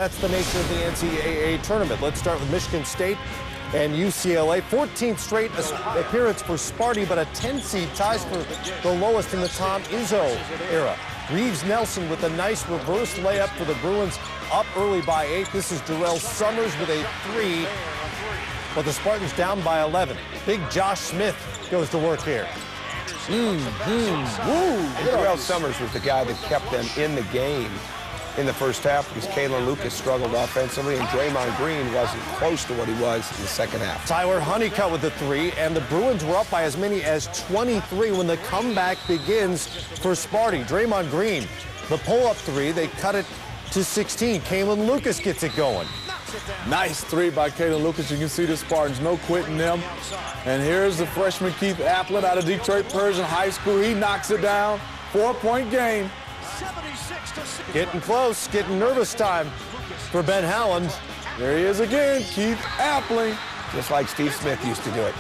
That's the nature of the NCAA tournament. Let's start with Michigan State and UCLA. 14th straight appearance for Sparty, but a 10-seed ties for the lowest in the Tom Izzo era. Reeves Nelson with a nice reverse layup for the Bruins, up early by 8. This is Darrell Summers with a 3, but the Spartans down by 11. Big Josh Smith goes to work here. Darrell Summers was the guy that kept them in the game in the first half because Kalen Lucas struggled offensively, and Draymond Green wasn't close to what he was in the second half. Tyler Honeycutt with the 3, and the Bruins were up by as many as 23 when the comeback begins for Sparty. Draymond Green, the pull-up 3, they cut it to 16. Kalen Lucas gets it going. Nice 3 by Kalen Lucas. You can see the Spartans, no quitting them. And here's the freshman Keith Applin out of Detroit Persian High School. He knocks it down. 4-point game. Getting close, getting nervous time for Ben Howland. There he is again, Keith Applin. Just like Steve Smith used to do it.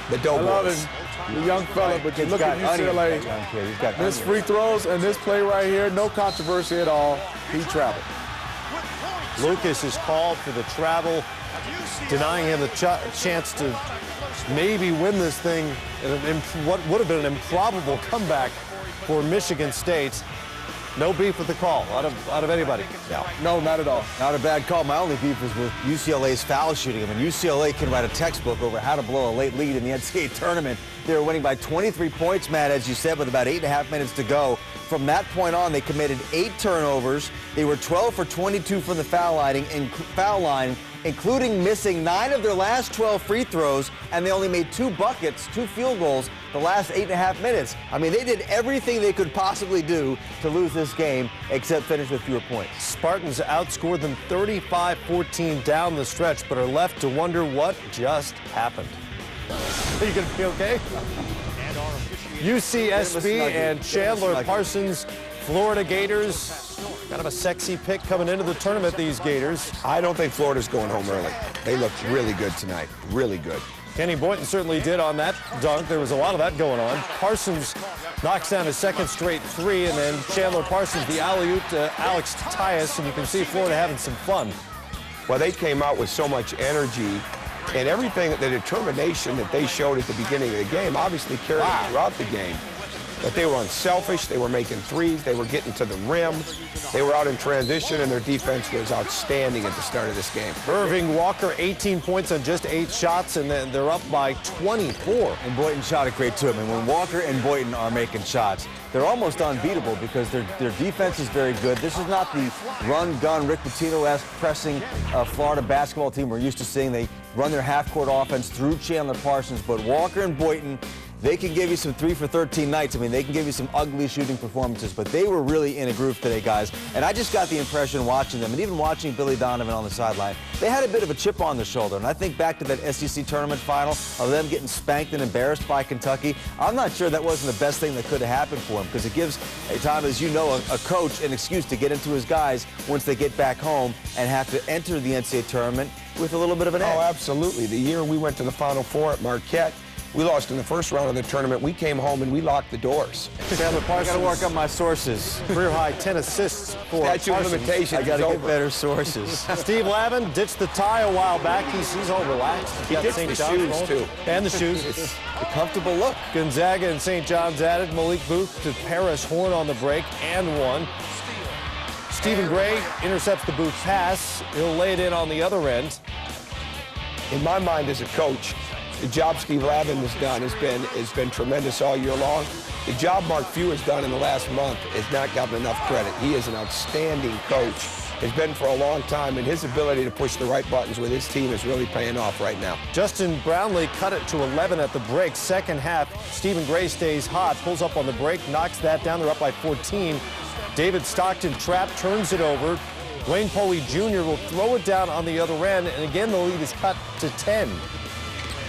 The dope I love boys. him. The young fella, but you look at UCLA. This free throws and this play right here, no controversy at all. He traveled. Lucas is called for the travel, denying him the chance to maybe win this thing in what would have been an improbable comeback for Michigan State. No beef with the call out of anybody. No, not at all. Not a bad call. My only beef was with UCLA's foul shooting. I mean, UCLA can write a textbook over how to blow a late lead in the NCAA tournament. They were winning by 23 points, Matt, as you said, with about 8.5 minutes to go. From that point on, they committed 8 turnovers. They were 12 for 22 from the foul line, including missing 9 of their last 12 free throws, and they only made 2 buckets, 2 field goals, the last 8.5 minutes. I mean, they did everything they could possibly do to lose this game, except finish with fewer points. Spartans outscored them 35-14 down the stretch, but are left to wonder what just happened. Are you going to be okay? UCSB and Chandler Parsons, Florida Gators. Kind of a sexy pick coming into the tournament, these Gators. I don't think Florida's going home early. They looked really good tonight, really good. Kenny Boynton certainly did on that dunk. There was a lot of that going on. Parsons knocks down his second straight 3, and then Chandler Parsons, the alley-oop to Alex Tyus, and you can see Florida having some fun. Well, they came out with so much energy, and everything, the determination that they showed at the beginning of the game obviously carried throughout the game. But they were unselfish, they were making threes, they were getting to the rim, they were out in transition, and their defense was outstanding at the start of this game. Irving Walker, 18 points on just 8 shots, and then they're up by 24. And Boynton shot it great, too. I mean, when Walker and Boynton are making shots, they're almost unbeatable because their defense is very good. This is not the run-gun, Rick Pitino-esque pressing Florida basketball team we're used to seeing. They run their half-court offense through Chandler Parsons, but Walker and Boynton, they can give you some 3 for 13 nights. I mean, they can give you some ugly shooting performances, but they were really in a groove today, guys. And I just got the impression watching them, and even watching Billy Donovan on the sideline, they had a bit of a chip on their shoulder. And I think back to that SEC tournament final of them getting spanked and embarrassed by Kentucky. I'm not sure that wasn't the best thing that could have happened for them, because it gives, Tom, as you know, a coach an excuse to get into his guys once they get back home and have to enter the NCAA tournament with a little bit of an edge. Oh, absolutely. The year we went to the Final Four at Marquette, we lost in the first round of the tournament. We came home and we locked the doors. Chandler Parsons. I got to work on my sources. Career high 10 assists for Statute of limitations. I got to get better sources. Steve Lavin ditched the tie a while back. He's all relaxed. He ditched the shoes, too. And the shoes. It's a comfortable look. Gonzaga and St. John's added Malik Booth to Paris Horn on the break and one. Stephen Gray intercepts the Booth pass. He'll lay it in on the other end. In my mind as a coach, the job Steve Lavin has done has been tremendous all year long. The job Mark Few has done in the last month has not gotten enough credit. He is an outstanding coach, has been for a long time, and his ability to push the right buttons with his team is really paying off right now. Justin Brownlee cut it to 11 at the break. Second half, Stephen Gray stays hot, pulls up on the break, knocks that down. They're up by 14. David Stockton trap, turns it over. Wayne Poley Jr. will throw it down on the other end, and again the lead is cut to 10.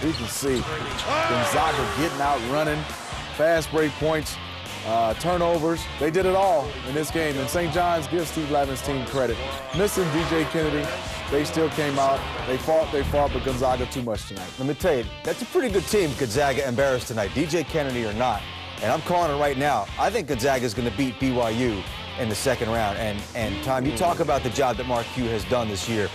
You can see Gonzaga getting out, running, fast break points, turnovers. They did it all in this game. And St. John's gives Steve Lavin's team credit. Missing DJ Kennedy, they still came out. They fought, but Gonzaga too much tonight. Let me tell you, that's a pretty good team Gonzaga embarrassed tonight, DJ Kennedy or not. And I'm calling it right now. I think Gonzaga is going to beat BYU in the second round. And Tom, you talk about the job that Mark Few has done this year.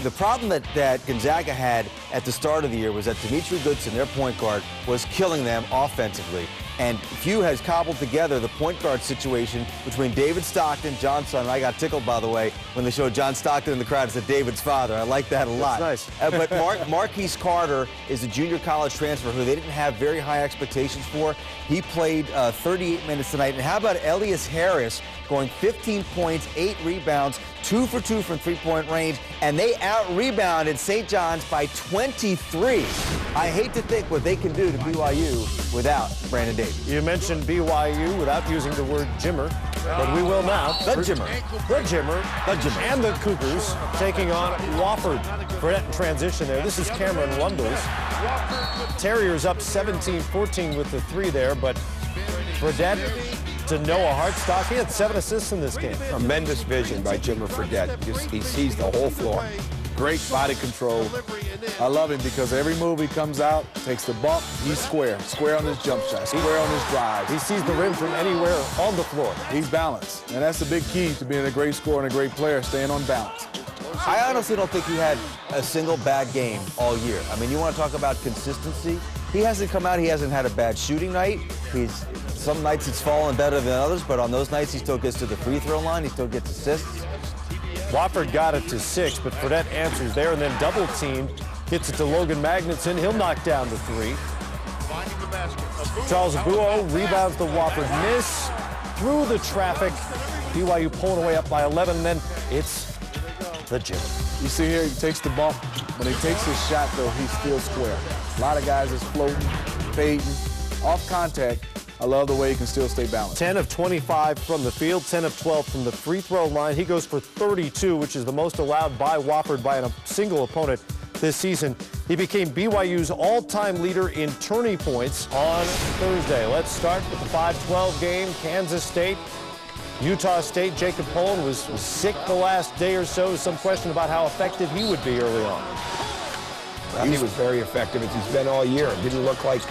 The problem that Gonzaga had at the start of the year was that Dimitri Goodson, their point guard, was killing them offensively. And Few has cobbled together the point guard situation between David Stockton, John's son, and I got tickled, by the way, when they showed John Stockton in the crowd as David's father. I like that a lot. That's nice. But Marquise Carter is a junior college transfer who they didn't have very high expectations for. He played 38 minutes tonight. And how about Elias Harris going 15 points, 8 rebounds, 2 for 2 from three-point range, and they out-rebounded St. John's by 23. I hate to think what they can do to BYU without Brandon Davis. You mentioned BYU without using the word Jimmer, but we will now. The Jimmer. And the Cougars taking on Wofford. Fredette in transition there. This is Cameron Rundles. Terriers up 17-14 with the 3 there, but Fredette to Noah Hartstock. He had 7 assists in this game. Tremendous vision by Jimmer Fredette. He sees the whole floor. Great body control. I love him because every move he comes out, takes the bump, he's square on his jump shot, square on his drive. He sees the rim from anywhere on the floor. He's balanced, and that's the big key to being a great scorer and a great player, staying on balance. I honestly don't think he had a single bad game all year. I mean, you want to talk about consistency? He hasn't come out, he hasn't had a bad shooting night. Some nights it's fallen better than others, but on those nights he still gets to the free throw line, he still gets assists. Wofford got it to 6, but Fredette answers there and then double teamed. Gets it to Logan Magnuson. He'll knock down the 3. Charles Abuo rebounds the Wofford miss through the traffic. BYU pulling away up by 11, and then it's the Jimmer. You see here, he takes the bump. When he takes his shot, though, he's still square. A lot of guys is floating, fading, off contact. I love the way he can still stay balanced. 10 of 25 from the field, 10 of 12 from the free throw line. He goes for 32, which is the most allowed by Wofford by a single opponent this season. He became BYU's all-time leader in tourney points on Thursday. Let's start with the 5-12 game. Kansas State, Utah State. Jacob Poland was sick the last day or so. Some question about how effective he would be early on. He was very effective as he's been all year. It didn't look like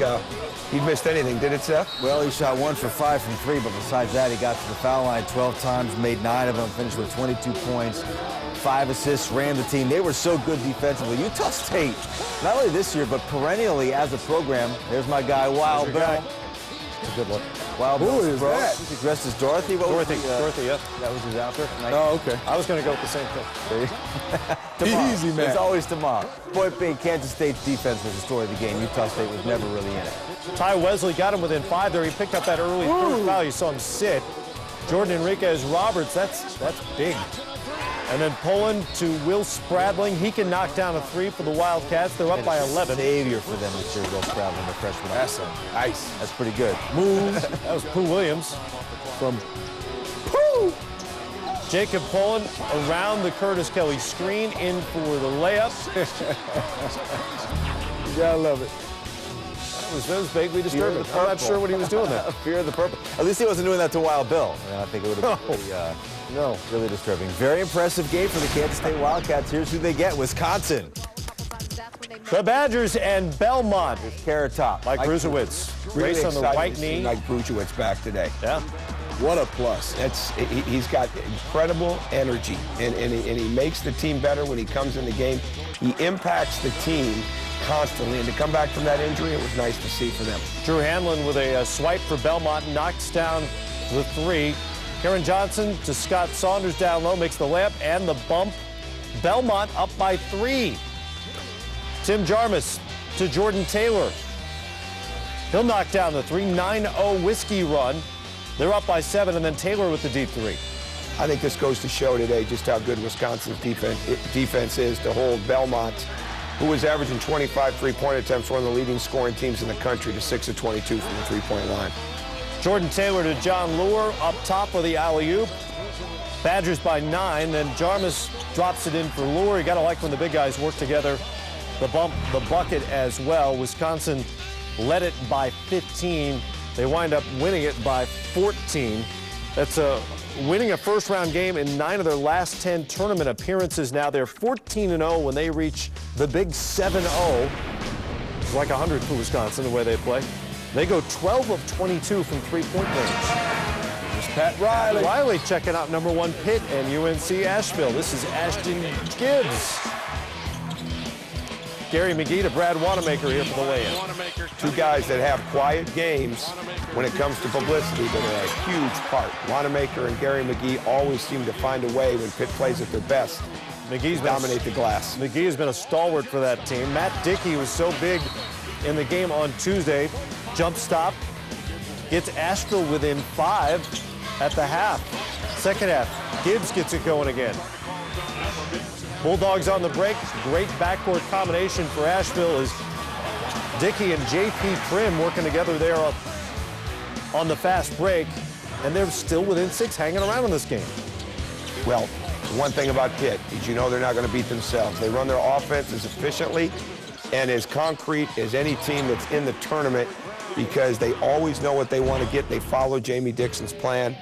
he missed anything, did it, Seth? Well, he shot 1 for 5 from 3, but besides that, he got to the foul line 12 times, made 9 of them, finished with 22 points, 5 assists, ran the team. They were so good defensively. Utah State, not only this year, but perennially as a program. There's my guy, Wild Bill. It's a good look. Wild Who Bill, is bro. that? He's dressed as Dorothy. Dorothy, yeah. That was his outfit. Oh, okay. I was going to go with the same thing. Tomorrow. Easy, man. It's always tomorrow. Point being, Kansas State's defense was the story of the game. Utah State was never really in it. Ty Wesley got him within 5 there. He picked up that early first foul. You saw him sit. Jordan Enriquez-Roberts, that's big. And then Poland to Will Spradling. He can knock down a 3 for the Wildcats. They're up by 11. Savior for them this year, Will Spradling, the freshman. That's nice. That's pretty good. That was Pooh Williams from Pooh. Jacob Poland around the Curtis Kelly screen, in for the layup. You gotta love it. That was vaguely disturbing. I'm not sure what he was doing there. Fear of the purple. At least he wasn't doing that to Wild Bill. I think it would have been really disturbing. Very impressive game for the Kansas State Wildcats. Here's who they get, Wisconsin. The Badgers and Belmont. Carrot top. Mike Bruzewicz. Really Race on the excited right to see knee. Mike Bruzewicz back today. Yeah. What a plus. He's got incredible energy, and he makes the team better when he comes in the game. He impacts the team constantly, and to come back from that injury, it was nice to see for them. Drew Hanlon with a swipe for Belmont, knocks down the 3. Karen Johnson to Scott Saunders down low, makes the layup and the bump. Belmont up by 3. Tim Jarmus to Jordan Taylor. He'll knock down the 3. 9-0 Whiskey run. They're up by 7, and then Taylor with the deep 3. I think this goes to show today just how good Wisconsin's defense is to hold Belmont, who was averaging 25 three-point attempts, one of the leading scoring teams in the country, to 6 of 22 from the three-point line. Jordan Taylor to John Lure up top of the alley-oop. Badgers by 9, then Jarmus drops it in for Lure. You got to like when the big guys work together. The bump, the bucket as well. Wisconsin led it by 15. They wind up winning it by 14. That's winning a first-round game in 9 of their last 10 tournament appearances. Now they're 14-0 when they reach the big 7-0. It's like 100 for Wisconsin the way they play. They go 12 of 22 from three-point range. It's Pat Riley. Riley checking out number 1 Pitt and UNC Asheville. This is Ashton Gibbs. Gary McGee to Brad Wanamaker here for the weigh-in. Two guys that have quiet games when it comes to publicity that are a huge part. Wanamaker and Gary McGee always seem to find a way when Pitt plays at their best McGee's to dominate the glass. McGee has been a stalwart for that team. Matt Dickey was so big in the game on Tuesday. Jump stop. Gets Asheville within 5 at the half. Second half, Gibbs gets it going again. Bulldogs on the break. Great backcourt combination for Asheville as Dickey and J.P. Prim working together there on the fast break. And they're still within 6, hanging around in this game. Well, one thing about Pitt is you know they're not going to beat themselves. They run their offense as efficiently and as concrete as any team that's in the tournament because they always know what they want to get. They follow Jamie Dixon's plan.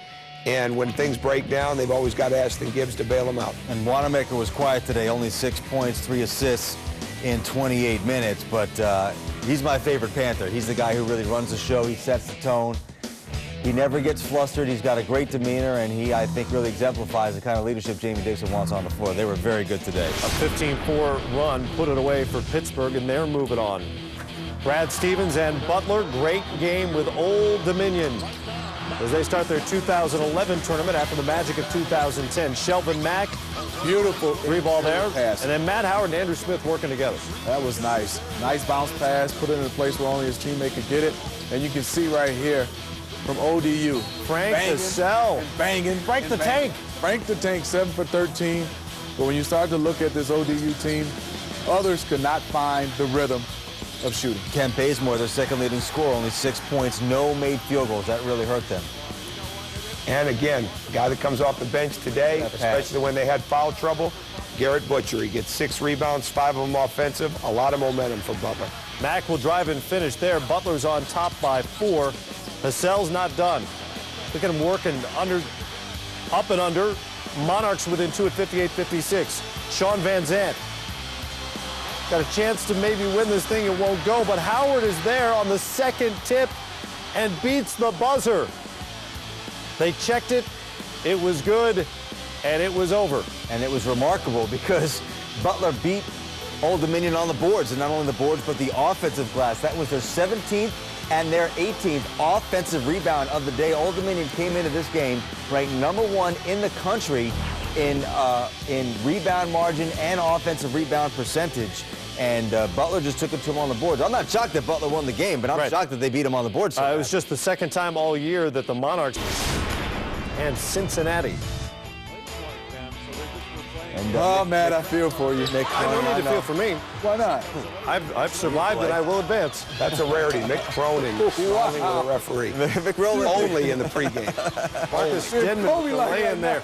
And when things break down, they've always got Ashton Gibbs to bail them out. And Wanamaker was quiet today, only 6 points, 3 assists in 28 minutes. But he's my favorite Panther. He's the guy who really runs the show. He sets the tone. He never gets flustered. He's got a great demeanor, and he, I think, really exemplifies the kind of leadership Jamie Dixon wants on the floor. They were very good today. A 15-4 run put it away for Pittsburgh, and they're moving on. Brad Stevens and Butler, great game with Old Dominion as they start their 2011 tournament after the magic of 2010. Shelvin Mack, Beautiful 3-ball there. pass. And then Matt Howard and Andrew Smith working together. That was nice. Nice bounce pass, put it in a place where only his teammate could get it. And you can see right here from ODU. Frank the Cell. Banging. Frank the Tank. Frank the Tank, 7 for 13. But when you start to look at this ODU team, others could not find the rhythm of shooting. Kent Bazemore, their second leading scorer, only 6 points, no made field goals. That really hurt them. And again, guy that comes off the bench today, especially when they had foul trouble, Garrett Butcher. He gets 6 rebounds, 5 of them offensive. A lot of momentum for Butler. Mack will drive and finish there. Butler's on top by 4. Hassel's not done. Look at him working up and under. Monarchs within 2 at 58-56. Sean Van Zandt got a chance to maybe win this thing. It won't go, but Howard is there on the second tip and beats the buzzer. They checked it. It was good, and it was over. And it was remarkable because Butler beat Old Dominion on the boards, and not only the boards, but the offensive glass. That was their 17th and their 18th offensive rebound of the day. Old Dominion came into this game ranked number 1 in the country in rebound margin and offensive rebound percentage. And Butler just took it to him on the boards. I'm not shocked that Butler won the game, but I'm shocked that they beat him on the boards. It was just the second time all year that the Monarchs and Cincinnati. And, Oh, Matt, I feel for you, Nick. I don't need to feel for me. Why not? I've survived and I will advance. That's a rarity. Mick Cronin running with a referee. Mick Rowland Only in the pregame. Marcus Denman laying there.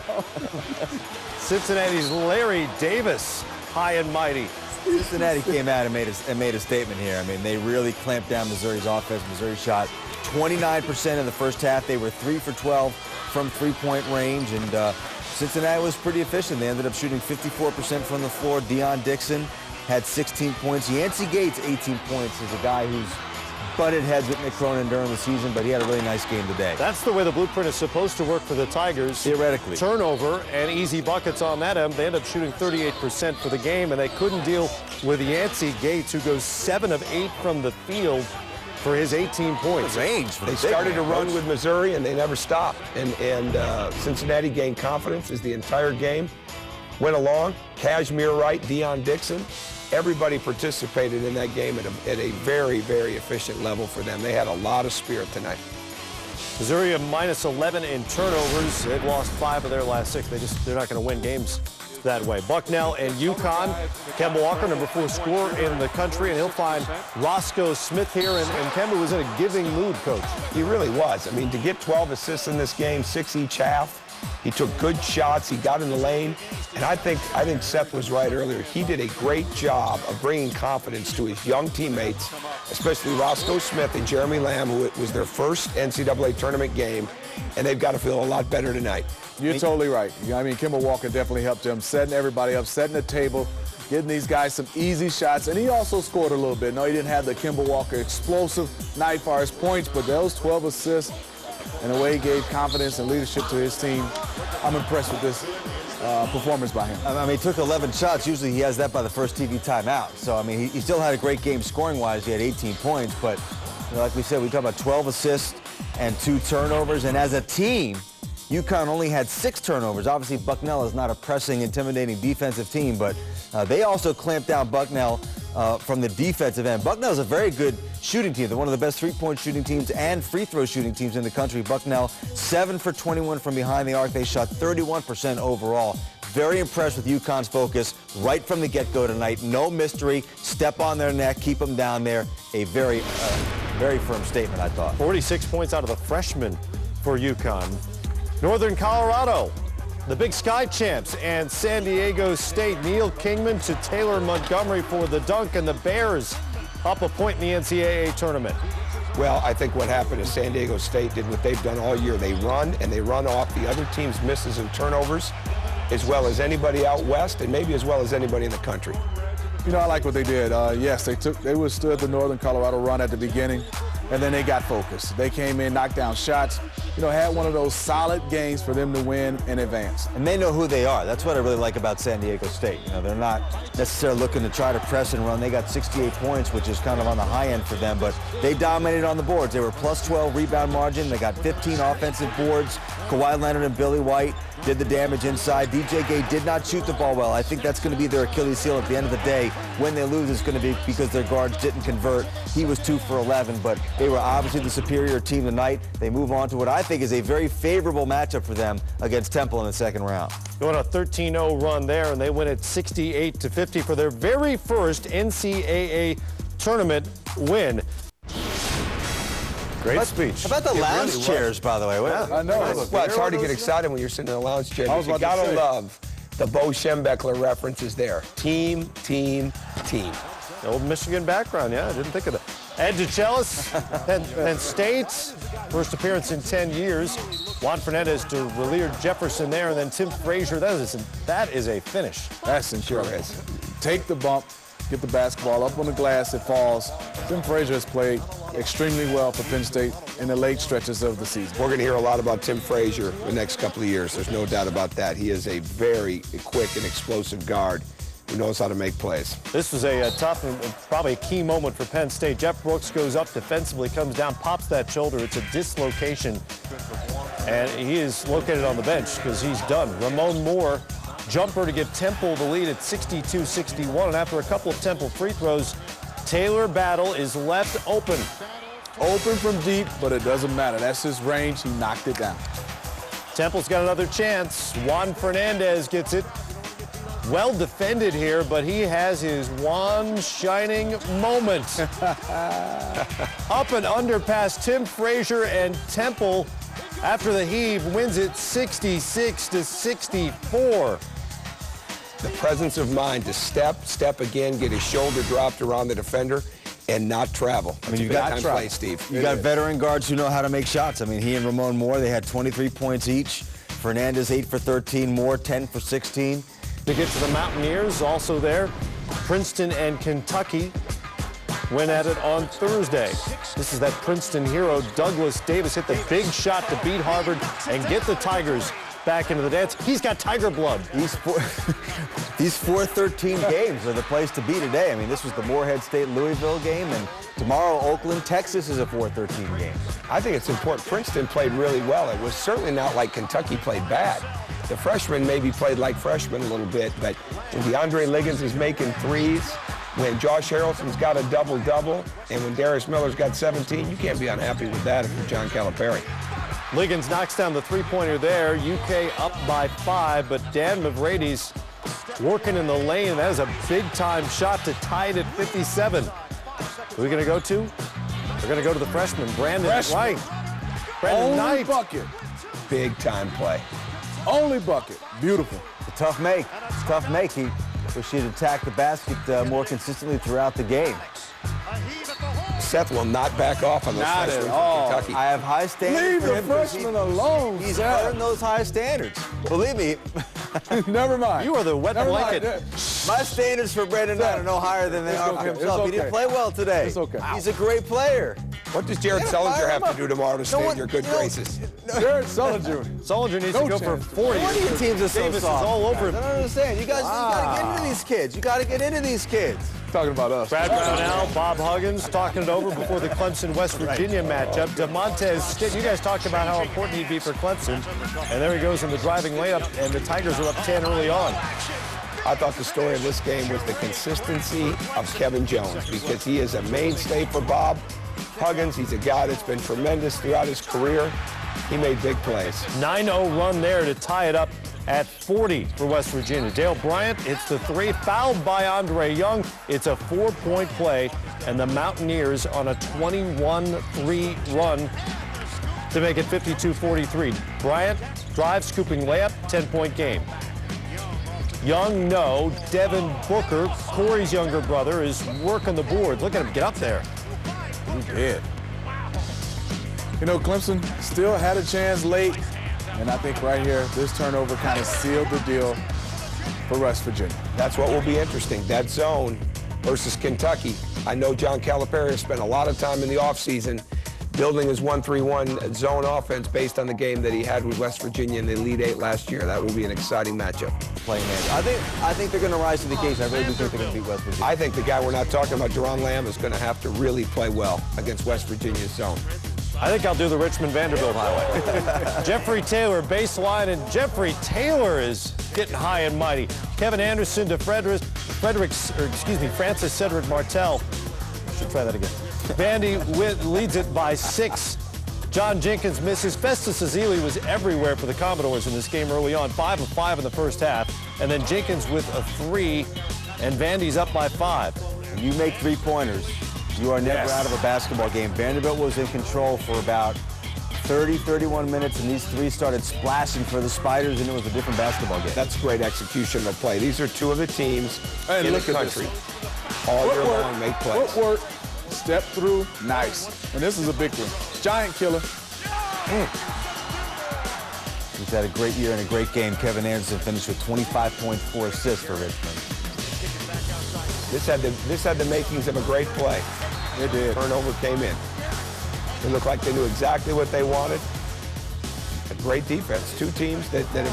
Cincinnati's Larry Davis, high and mighty. Cincinnati came out and made a statement here. I mean, they really clamped down Missouri's offense. Missouri shot 29% in the first half. They were 3 for 12 from three-point range, and Cincinnati was pretty efficient. They ended up shooting 54% from the floor. Deion Dixon had 16 points. Yancey Gates, 18 points, is a guy who's butted heads with Mick Cronin during the season, but he had a really nice game today. That's the way the blueprint is supposed to work for the Tigers. Theoretically. Turnover and easy buckets on that end. They end up shooting 38% for the game, and they couldn't deal with Yancey Gates, who goes 7 of 8 from the field for his 18 points. Range. They started to run with Missouri, and they never stopped. And Cincinnati gained confidence as the entire game went along. Kashmir Wright, Deion Dixon, everybody participated in that game at a very, very efficient level for them. They had a lot of spirit tonight. Missouri a minus 11 in turnovers. They've lost 5 of their last 6. They're not going to win games that way. Bucknell and UConn. Kemba Walker, number 4 scorer in the country, and he'll find Roscoe Smith here. And Kemba was in a giving mood, Coach. He really was. I mean, to get 12 assists in this game, 6 each half, he took good shots. He got in the lane. And I think Seth was right earlier. He did a great job of bringing confidence to his young teammates, especially Roscoe Smith and Jeremy Lamb, who it was their first NCAA tournament game. And they've got to feel a lot better tonight. You're totally right. I mean, Kemba Walker definitely helped them, setting everybody up, setting the table, getting these guys some easy shots. And he also scored a little bit. No, he didn't have the Kemba Walker explosive night for his points, but those 12 assists, and the way he gave confidence and leadership to his team, I'm impressed with this performance by him. I mean, he took 11 shots. Usually he has that by the first TV timeout. So, I mean, he still had a great game scoring-wise. He had 18 points. But, you know, like we said, we talk about 12 assists and 2 turnovers. And as a team, UConn only had 6 turnovers. Obviously, Bucknell is not a pressing, intimidating defensive team, but they also clamped down Bucknell from the defensive end. Bucknell is a very good shooting team. They're one of the best three-point shooting teams and free-throw shooting teams in the country. Bucknell, 7 for 21 from behind the arc. They shot 31% overall. Very impressed with UConn's focus right from the get-go tonight. No mystery. Step on their neck. Keep them down there. A very firm statement, I thought. 46 points out of the freshman for UConn. Northern Colorado, the Big Sky champs, and San Diego State. Neil Kingman to Taylor Montgomery for the dunk, and the Bears up a point in the NCAA tournament. Well, I think what happened is San Diego State did what they've done all year. They run, and they run off the other team's misses and turnovers as well as anybody out west, and maybe as well as anybody in the country. You know, I like what they did. Yes, they withstood the Northern Colorado run at the beginning, and then they got focused. They came in, knocked down shots, you know, had one of those solid games for them to win and advance. And they know who they are. That's what I really like about San Diego State. You know, they're not necessarily looking to try to press and run. They got 68 points, which is kind of on the high end for them, but they dominated on the boards. They were plus 12 rebound margin. They got 15 offensive boards. Kawhi Leonard and Billy White did the damage inside. DJ Gay did not shoot the ball well. I think that's going to be their Achilles heel at the end of the day. When they lose, it's going to be because their guards didn't convert. He was 2 for 11, but they were obviously the superior team tonight. They move on to what I think is a very favorable matchup for them against Temple in the second round. Going a 13-0 run there, and they win it 68-50 for their very first NCAA tournament win. Great speech. How about the lounge chairs, by the way? Yeah, I know. Well, it's hard to get excited when you're sitting in a lounge chair. You gotta love the Bo Schembechler references there. Team, team, team. The old Michigan background, yeah, I didn't think of that. Ed DeChellis, Penn State, first appearance in 10 years. Juan Fernandez to Relier Jefferson there, and then Tim Frazier. That is a finish. That's incredible. Take the bump, get the basketball up on the glass, it falls. Tim Frazier has played extremely well for Penn State in the late stretches of the season. We're going to hear a lot about Tim Frazier the next couple of years. There's no doubt about that. He is a very quick and explosive guard who knows how to make plays. This was a tough and probably a key moment for Penn State. Jeff Brooks goes up defensively, comes down, pops that shoulder. It's a dislocation, and he is located on the bench because he's done. Ramon Moore, jumper to give Temple the lead at 62-61, and after a couple of Temple free throws, Taylor Battle is left open. Open from deep, but it doesn't matter. That's his range. He knocked it down. Temple's got another chance. Juan Fernandez gets it. Well defended here, but he has his one shining moment. Up and under past Tim Frazier, and Temple, after the heave, wins it 66-64. The presence of mind to step again, get his shoulder dropped around the defender, and not travel. I mean, you got play, Steve. You got veteran guards who know how to make shots. I mean, he and Ramon Moore, they had 23 points each. Fernandez 8 for 13, Moore 10 for 16. To get to the Mountaineers, also there, Princeton and Kentucky went at it on Thursday. This is that Princeton hero, Douglas Davis, hit the big shot to beat Harvard and get the Tigers back into the dance. He's got Tiger blood. These 4-13 games are the place to be today. I mean, this was the Morehead State-Louisville game, and tomorrow, Oakland, Texas is a 4-13 game. I think it's important. Princeton played really well. It was certainly not like Kentucky played bad. The freshmen maybe played like freshmen a little bit, but when DeAndre Liggins is making threes, when Josh Harrelson's got a double-double, and when Darius Miller's got 17, you can't be unhappy with that if you're John Calipari. Liggins knocks down the three-pointer there. UK up by 5, but Dan Mavridis working in the lane. That is a big-time shot to tie it at 57. Who are we going to go to? We're going to go to the freshman, Brandon Knight. Brandon Knight. Bucket. Big-time play. Only bucket. Beautiful. It's a tough make. It's a tough make. He wish he'd attack the basket more consistently throughout the game. Seth will not back off on those freshmen from Kentucky. I have high standards. Leave for the him freshman alone. He's earned those high standards. Believe me. Never mind. You are the wet blanket. My standards for Brandon Knight are no higher than they are for himself. He didn't play well today. It's okay. He's a great player. What does Jared Sullinger have to do tomorrow to stay in your good graces? Jared Sullinger. Sullinger needs to go for 40. One of your teams is so Davis soft. is all over him. I don't understand. You guys got to get into these kids. You got to get into these kids. Talking about us. Brad Brownell, Bob Huggins talking it over before the Clemson-West Virginia matchup. DeMontez Stitt, you guys talked about how important he'd be for Clemson. And there he goes in the driving layup, and the Tigers are up 10 early on. I thought the story of this game was the consistency of Kevin Jones, because he is a mainstay for Bob Huggins. He's a guy that's been tremendous throughout his career. He made big plays. 9-0 run there to tie it up at 40 for West Virginia. Dale Bryant hits the three, fouled by Andre Young. It's a 4-point play, and the Mountaineers on a 21-3 run to make it 52-43. Bryant drive, scooping layup, 10-point game. Young, no. Devin Booker, Corey's younger brother, is working the board. Look at him get up there. He did. You know, Clemson still had a chance late, and I think right here, this turnover kind of sealed the deal for West Virginia. That's what will be interesting, that zone versus Kentucky. I know John Calipari spent a lot of time in the offseason building his 1-3-1 zone offense based on the game that he had with West Virginia in the Elite Eight last year. That will be an exciting matchup. Playing I think they're going to rise to the occasion. I really do think they're going to beat West Virginia. I think the guy we're not talking about, Jerron Lamb, is going to have to really play well against West Virginia's zone. I think I'll do the Richmond-Vanderbilt highlight. Jeffrey Taylor baseline, and Jeffrey Taylor is getting high and mighty. Kevin Anderson to Francis Cedric Martell. Should try that again. Vandy leads it by 6. John Jenkins misses. Festus Ezeli was everywhere for the Commodores in this game early on. 5 of 5 in the first half. And then Jenkins with a 3, and Vandy's up by 5. You make three-pointers, you are never out of a basketball game. Vanderbilt was in control for about 30, 31 minutes, and these threes started splashing for the Spiders, and it was a different basketball game. That's great execution of play. These are two of the teams in the country. All year long, make plays. Footwork, step through, nice. And this is a big one. Giant killer. He's had a great year and a great game. Kevin Anderson finished with 25.4 assists for Richmond. This had the makings of a great play. It did. Turnover came in. It looked like they knew exactly what they wanted. A great defense. Two teams that have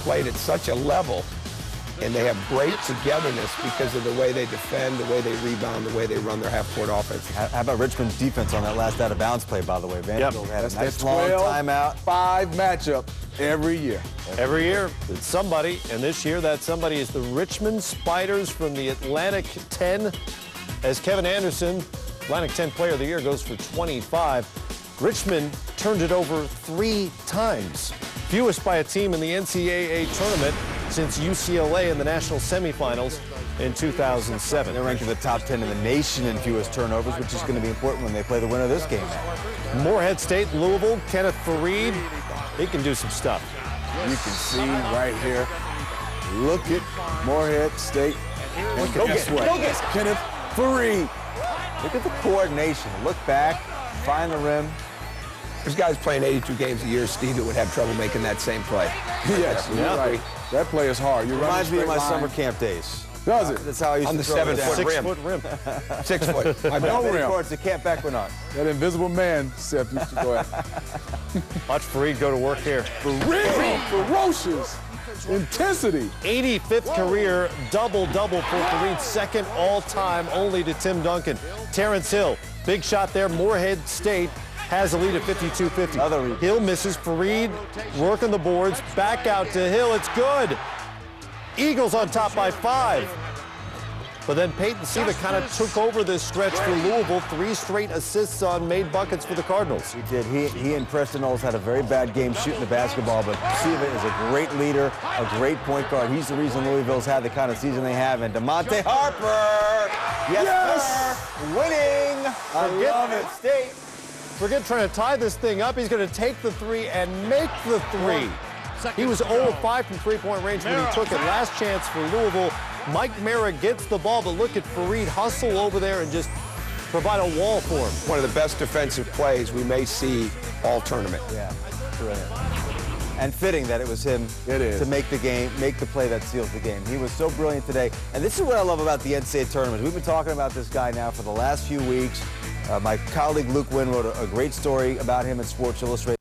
played at such a level, and they have great togetherness because of the way they defend, the way they rebound, the way they run their half-court offense. How about Richmond's defense on that last out-of-bounds play, by the way? Vanderbilt had a nice long 12, timeout. 5 matchup every year. Every year, it's somebody, and this year that somebody is the Richmond Spiders from the Atlantic 10. As Kevin Anderson, Atlantic 10 Player of the Year, goes for 25. Richmond turned it over 3 times. Fewest by a team in the NCAA tournament since UCLA in the national semifinals in 2007. They're ranked in the top 10 in the nation in fewest turnovers, which is going to be important when they play the winner of this game. Morehead State, Louisville, Kenneth Fareed, he can do some stuff. You can see right here. Look at Morehead State. And guess what? Kenneth Fareed. Look at the coordination. Look back, find the rim. There's guys playing 82 games a year, Steve, that would have trouble making that same play. Yes, you're right. That play is hard. You Reminds me of my line. summer camp days. Does it? That's how I used On to the throw it down. 7-foot rim. 6-foot rim. 6 foot. My No bad. rim. Courts at Camp Beckmanard. That invisible man, Seth, used to go at. Watch Fareed go to work here. Fareed, ferocious intensity. 85th career double-double for Fareed, second all-time only to Tim Duncan. Terrence Hill, big shot there. Morehead State has a lead at 52-50. Hill misses. Fareed working the boards. Back out to Hill. It's good. Eagles on top by 5. But then Peyton Siva kind of took over this stretch for Louisville. 3 straight assists on made buckets for the Cardinals. He did. He and Preston Knowles had a very bad game shooting the basketball, but Siva is a great leader, a great point guard. He's the reason Louisville's had the kind of season they have. And DeMonte Harper, yes, sir, winning. I love it. State. Forget trying to tie this thing up. He's going to take the 3 and make the 3. He was 0 of 5 from three-point range when he took it. Last chance for Louisville. Mike Mara gets the ball, but look at Fareed hustle over there and just provide a wall for him. One of the best defensive plays we may see all tournament. Yeah, brilliant. And fitting that it was him to make the play that seals the game. He was so brilliant today. And this is what I love about the NCAA tournament. We've been talking about this guy now for the last few weeks. My colleague Luke Wynn wrote a great story about him in Sports Illustrated.